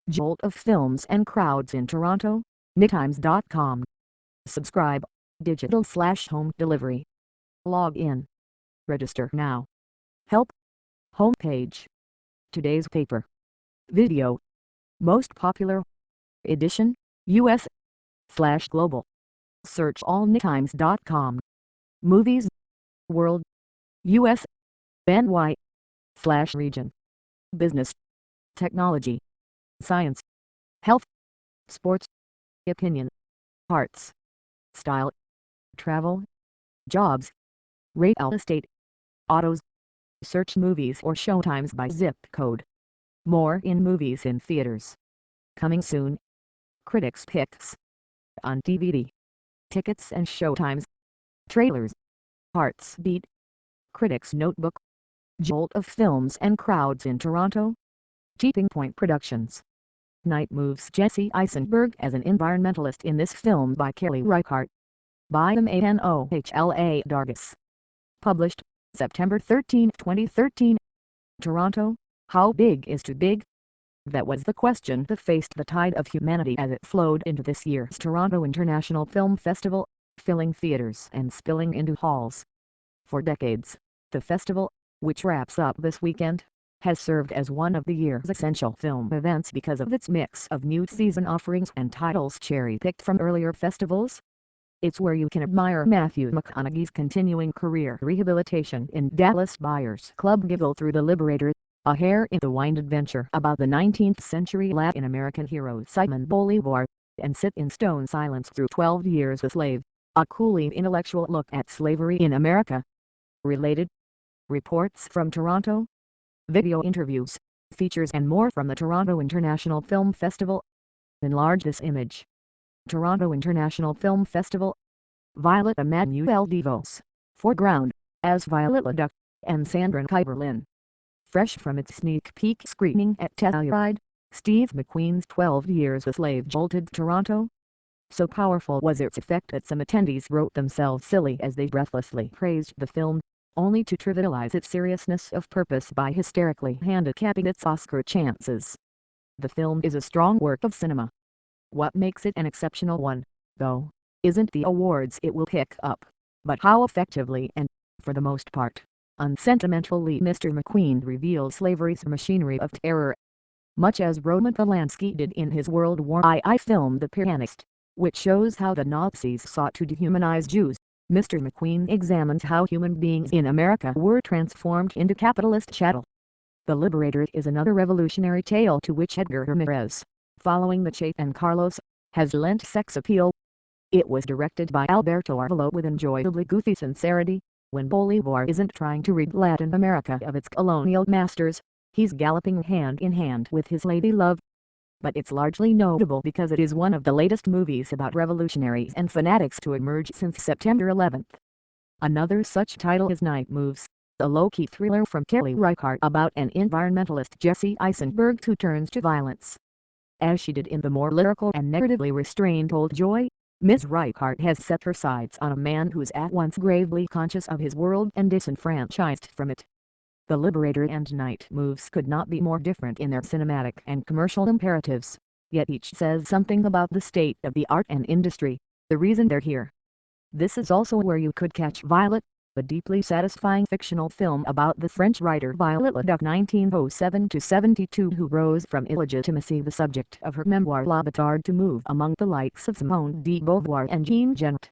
Jolt of films and crowds in Toronto, NewTimes.com. Subscribe, digital/home delivery. Log in. Register now. Help. Homepage. Today's paper. Video. Most popular. Edition, US/global. Search all NewTimes.com. Movies. World. US. NY/region. Business. Technology. Science. Health. Sports. Opinion. Arts. Style. Travel. Jobs. Real estate. Autos. Search movies or showtimes by zip code. More in movies in theaters. Coming soon. Critics' picks. On DVD. Tickets and showtimes. Trailers. Arts Beat. Critics' Notebook. Jolt of films and crowds in Toronto. Tipping Point Productions. Night moves Jesse Eisenberg as an environmentalist in this film by Kelly Reichardt. By Anohla Dargis. Published, September 13, 2013. Toronto, how big is too big? That was the question that faced the tide of humanity as it flowed into this year's Toronto International Film Festival, filling theaters and spilling into halls. For decades, the festival, which wraps up this weekend, has served as one of the year's essential film events because of its mix of new season offerings and titles cherry-picked from earlier festivals. It's where you can admire Matthew McConaughey's continuing career rehabilitation in Dallas Buyers Club, giggle through The Liberator, a hair-in-the-wind adventure about the 19th century Latin American hero Simon Bolivar, and sit in stone silence through 12 Years a Slave, a coolly intellectual look at slavery in America. Related reports from Toronto, video interviews, features and more from the Toronto International Film Festival. Enlarge this image. Toronto International Film Festival. Violet Emmanuel DeVos, foreground, as Violet LeDuc, and Sandra Kyberlin. Fresh from its sneak peek screening at Telluride, Steve McQueen's 12 Years a Slave jolted Toronto. So powerful was its effect that some attendees wrote themselves silly as they breathlessly praised the film, only to trivialize its seriousness of purpose by hysterically handicapping its Oscar chances. The film is a strong work of cinema. What makes it an exceptional one, though, isn't the awards it will pick up, but how effectively and, for the most part, unsentimentally Mr. McQueen reveals slavery's machinery of terror. Much as Roman Polanski did in his World War II film The Pianist, which shows how the Nazis sought to dehumanize Jews, Mr. McQueen examines how human beings in America were transformed into capitalist chattel. The Liberator is another revolutionary tale to which Edgar Ramirez, following The Chase and Carlos, has lent sex appeal. It was directed by Alberto Arvelo with enjoyably goofy sincerity. When Bolivar isn't trying to rid Latin America of its colonial masters, he's galloping hand in hand with his lady love. But it's largely notable because it is one of the latest movies about revolutionaries and fanatics to emerge since September 11. Another such title is Night Moves, a low-key thriller from Kelly Reichardt about an environmentalist Jesse Eisenberg who turns to violence. As she did in the more lyrical and narratively restrained Old Joy, Ms. Reichardt has set her sights on a man who's at once gravely conscious of his world and disenfranchised from it. The Liberator and Night Moves could not be more different in their cinematic and commercial imperatives, yet each says something about the state of the art and industry, the reason they're here. This is also where you could catch Violet, a deeply satisfying fictional film about the French writer Violet LeDuc (1907–72) who rose from illegitimacy, the subject of her memoir La Bâtarde, to move among the likes of Simone de Beauvoir and Jean Genet.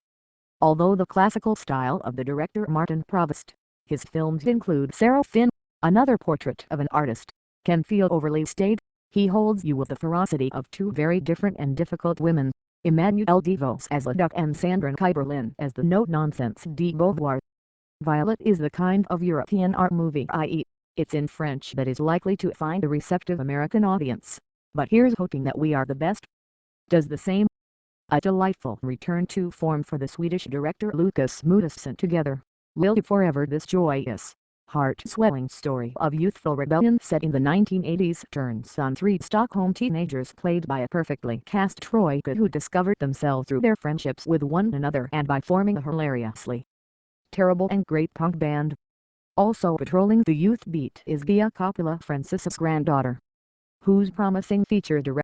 Although the classical style of the director Martin Provost, his films include Seraphine, another portrait of an artist, can feel overly staid, he holds you with the ferocity of two very different and difficult women, Emmanuel DeVos as LeDuc and Sandra Kyberlin as the no-nonsense de Beauvoir. Violet is the kind of European art movie, i.e., it's in French, that is likely to find a receptive American audience, but here's hoping that we are the best. Does the same. A delightful return to form for the Swedish director Lukas Moodysson. Together, will you forever this joyous, heart-swelling story of youthful rebellion set in the 1980s turns on three Stockholm teenagers played by a perfectly cast troika who discovered themselves through their friendships with one another and by forming a hilariously terrible and great punk band. Also patrolling the youth beat is Via Coppola Francis's granddaughter, whose promising feature director